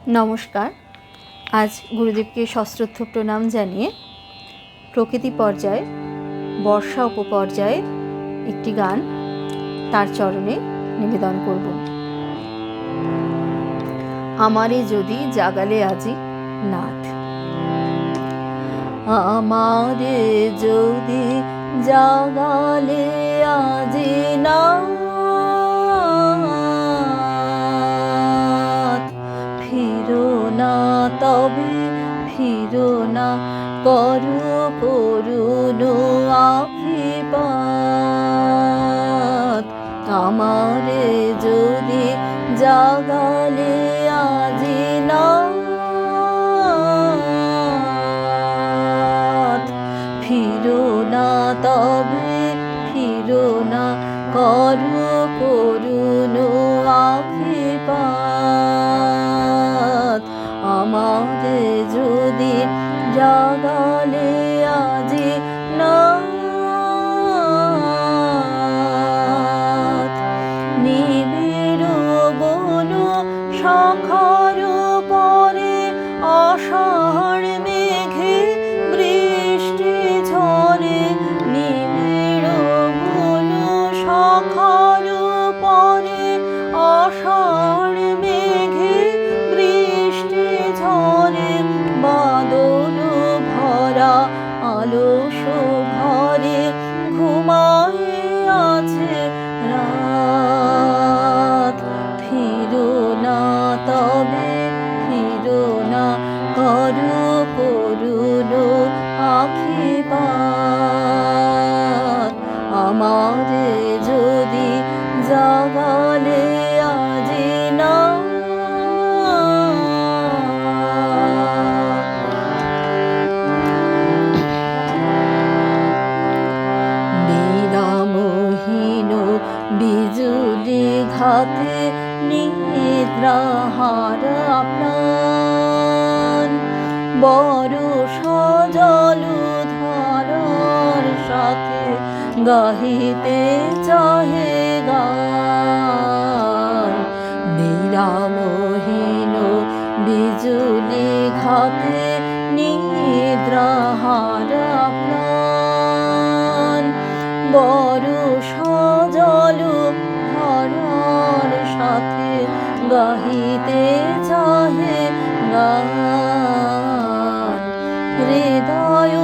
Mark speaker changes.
Speaker 1: নমস্কার। আজ গুরুদেবকে সশ্রদ্ধ প্রণাম জানিয়ে প্রকৃতি পর্যায়ে বর্ষা উপপর্যায়ে একটি গান তার চরণে নিবেদন করব। আমারে যদি জাগালে আজি নাথ, আমারে যদি জাগালে আজি নাথ, ফিরো না তবে ফিরো না, করো করুণ আখিপাত। আমারে যদি জাগালে আজি নাথ, ফিরো না তবে ফিরো না, করো করুণ আখিপাত। আমারে যদি জাগালে আজি নাথ, নিবিড় বন শাখার পরে আষাঢ় মেঘে বৃষ্টি ঝরে। নিবিড় বন শাখার পরে আষাঢ় মেঘে বৃষ্টি ঝরে। বাদল ভরা আলস ঘরে ঘুমায় আছে রাত। ফিরো না তবে ফিরো না, করো করুণ আখিপাত। আমারে যদি জাগালে আজি নাথ, বিরামহীন বিজুলি ঘাতে নিদ্রাহার প্রাণ। বরষা জলধারার সাথে গাহিতে চাহে গান। বিরামহীন বিজুলি ঘাতে নিদ্রাহার প্রাণ। বরষা জলধারার সাথে গাহিতে চাহে গান। হৃদয়